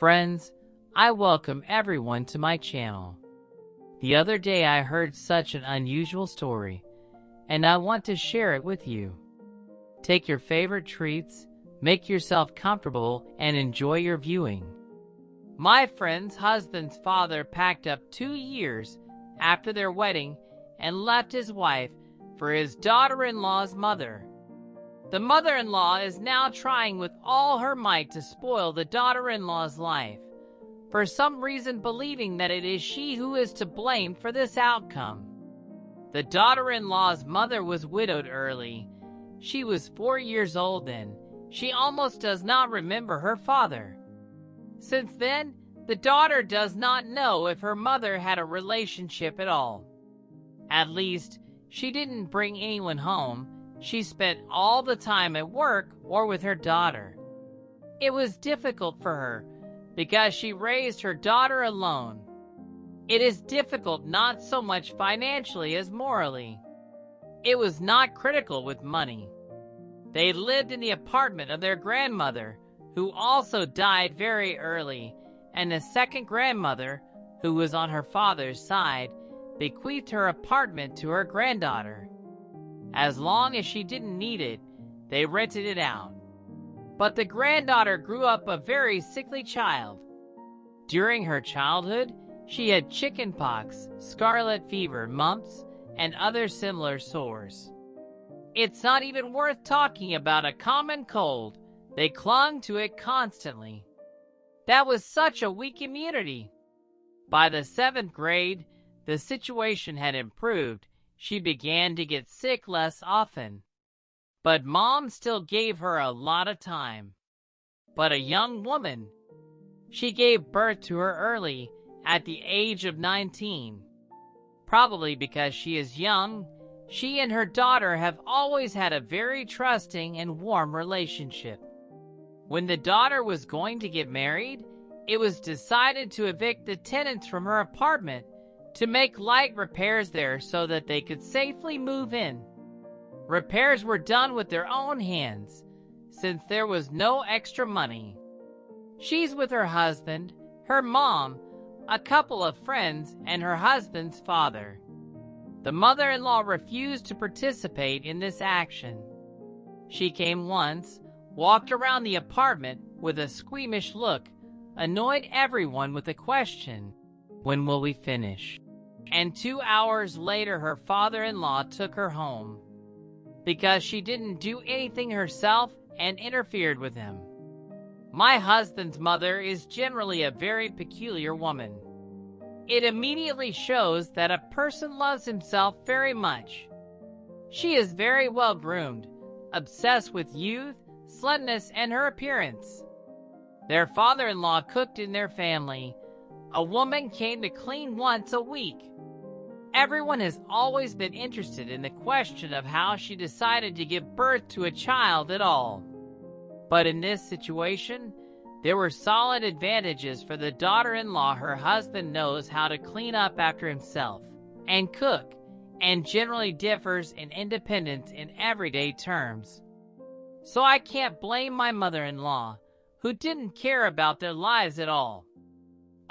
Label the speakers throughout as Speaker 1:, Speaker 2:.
Speaker 1: Friends, I welcome everyone to my channel. The other day I heard such an unusual story, and I want to share it with you. Take your favorite treats, make yourself comfortable, and enjoy your viewing. My friend's husband's father packed up 2 years after their wedding and left his wife for his daughter-in-law's mother. The mother-in-law is now trying with all her might to spoil the daughter-in-law's life, for some reason believing that it is she who is to blame for this outcome. The daughter-in-law's mother was widowed early. She was 4 years old then. She almost does not remember her father. Since then, the daughter does not know if her mother had a relationship at all. At least, she didn't bring anyone home. She spent all the time at work or with her daughter. It was difficult for her because she raised her daughter alone. It is difficult not so much financially as morally. It was not critical with money. They lived in the apartment of their grandmother, who also died very early, and a second grandmother, who was on her father's side, bequeathed her apartment to her granddaughter. As long as she didn't need it, they rented it out. But the granddaughter grew up a very sickly child. During her childhood, she had chickenpox, scarlet fever, mumps, and other similar sores. It's not even worth talking about a common cold. They clung to it constantly. That was such a weak immunity. By the 7th grade, the situation had improved. She began to get sick less often. But Mom still gave her a lot of time. But a young woman. She gave birth to her early, at the age of 19. Probably because she is young, she and her daughter have always had a very trusting and warm relationship. When the daughter was going to get married, it was decided to evict the tenants from her apartment to make light repairs there so that they could safely move in. Repairs were done with their own hands, since there was no extra money. She's with her husband, her mom, a couple of friends, and her husband's father. The mother-in-law refused to participate in this action. She came once, walked around the apartment with a squeamish look, annoyed everyone with a question, "When will we finish?" And 2 hours later her father-in-law took her home because she didn't do anything herself and interfered with him. My husband's mother is generally a very peculiar woman. It immediately shows that a person loves himself very much. She is very well groomed, obsessed with youth, slenderness, and her appearance. Their father-in-law cooked in their family. A woman came to clean once a week. Everyone has always been interested in the question of how she decided to give birth to a child at all. But in this situation, there were solid advantages for the daughter-in-law. Her husband knows how to clean up after himself and cook, and generally differs in independence in everyday terms. So I can't blame my mother-in-law, who didn't care about their lives at all.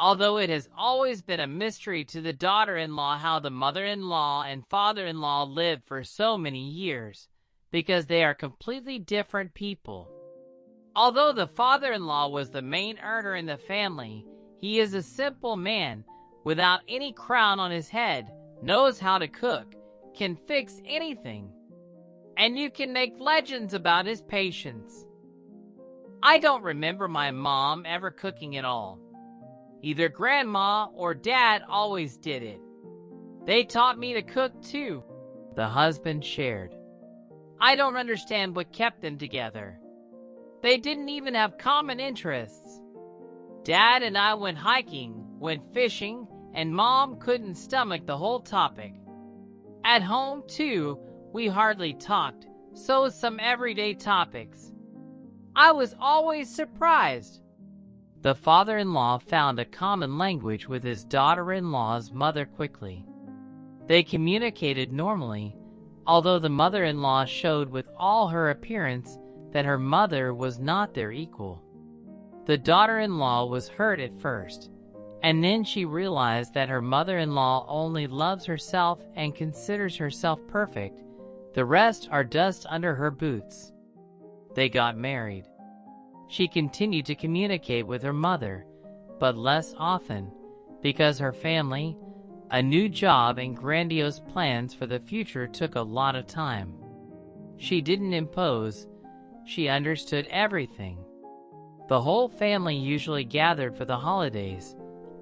Speaker 1: Although it has always been a mystery to the daughter-in-law how the mother-in-law and father-in-law lived for so many years, because they are completely different people. Although the father-in-law was the main earner in the family, he is a simple man, without any crown on his head, knows how to cook, can fix anything, and you can make legends about his patience. I don't remember my mom ever cooking at all. Either grandma or dad always did it. They taught me to cook too, the husband shared. I don't understand what kept them together. They didn't even have common interests. Dad and I went hiking, went fishing, and Mom couldn't stomach the whole topic. At home too, we hardly talked, so some everyday topics. I was always surprised. The father-in-law found a common language with his daughter-in-law's mother quickly. They communicated normally, although the mother-in-law showed with all her appearance that her mother was not their equal. The daughter-in-law was hurt at first, and then she realized that her mother-in-law only loves herself and considers herself perfect. The rest are dust under her boots. They got married. She continued to communicate with her mother, but less often, because her family, a new job, and grandiose plans for the future took a lot of time. She didn't impose. She understood everything. The whole family usually gathered for the holidays.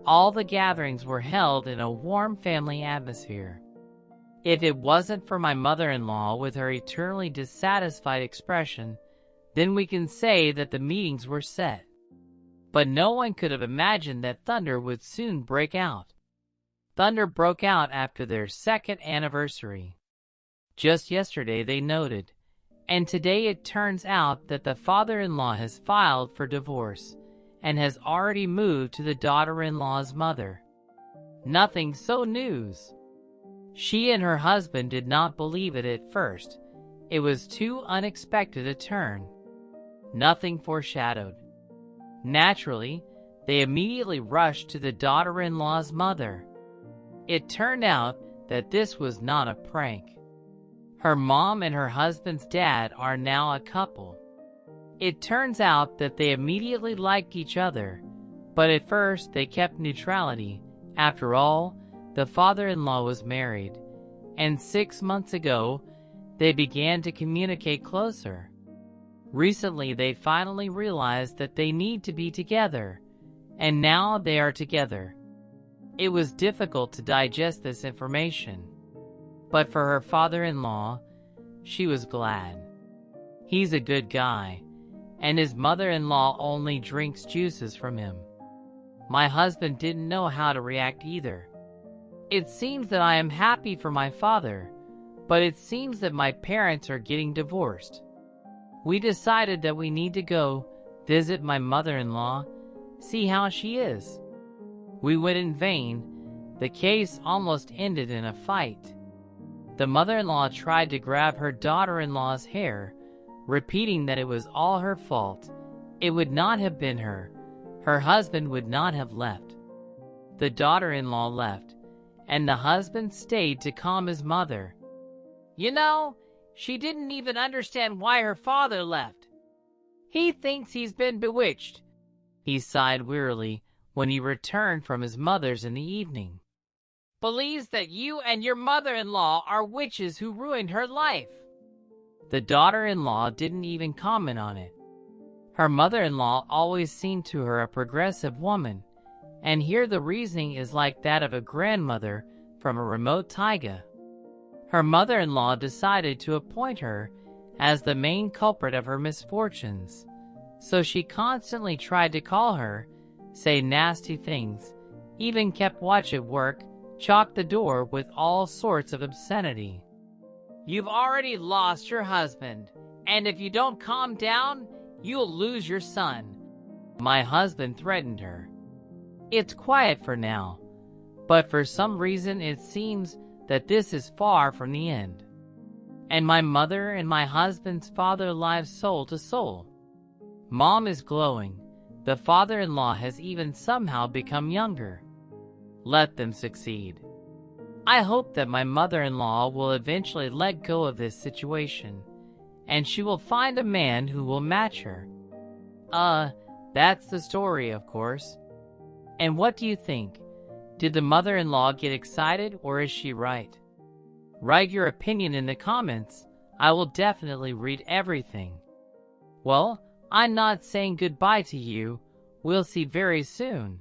Speaker 1: All the gatherings were held in a warm family atmosphere. If it wasn't for my mother-in-law with her eternally dissatisfied expression, then we can say that the meetings were set. But no one could have imagined that thunder would soon break out. Thunder broke out after their second anniversary. Just yesterday they noted, and today it turns out that the father-in-law has filed for divorce and has already moved to the daughter-in-law's mother. Nothing so news. She and her husband did not believe it at first. It was too unexpected a turn. Nothing foreshadowed. Naturally, they immediately rushed to the daughter-in-law's mother. It turned out that this was not a prank. Her mom and her husband's dad are now a couple. It turns out that they immediately liked each other, but at first they kept neutrality. After all, the father-in-law was married, and 6 months ago, they began to communicate closer. Recently, they finally realized that they need to be together, and now they are together. It was difficult to digest this information, but for her father-in-law, she was glad. He's a good guy, and his mother-in-law only drinks juices from him. My husband didn't know how to react either. It seems that I am happy for my father, but it seems that my parents are getting divorced. We decided that we need to go visit my mother-in-law, see how she is. We went in vain. The case almost ended in a fight. The mother-in-law tried to grab her daughter-in-law's hair, repeating that it was all her fault. It would not have been her. Her husband would not have left. The daughter-in-law left, and the husband stayed to calm his mother. You know, she didn't even understand why her father left. He thinks he's been bewitched. He sighed wearily when he returned from his mother's in the evening. Believes that you and your mother-in-law are witches who ruined her life. The daughter-in-law didn't even comment on it. Her mother-in-law always seemed to her a progressive woman, and here the reasoning is like that of a grandmother from a remote taiga. Her mother-in-law decided to appoint her as the main culprit of her misfortunes, so she constantly tried to call her, say nasty things, even kept watch at work, chalked the door with all sorts of obscenity. You've already lost your husband, and if you don't calm down, you'll lose your son. My husband threatened her. It's quiet for now, but for some reason it seems that this is far from the end. And my mother and my husband's father live soul to soul. Mom is glowing. The father-in-law has even somehow become younger. Let them succeed. I hope that my mother-in-law will eventually let go of this situation, and she will find a man who will match her. That's the story, of course. And what do you think? Did the mother-in-law get excited, or is she right? Write your opinion in the comments. I will definitely read everything. Well, I'm not saying goodbye to you. We'll see very soon.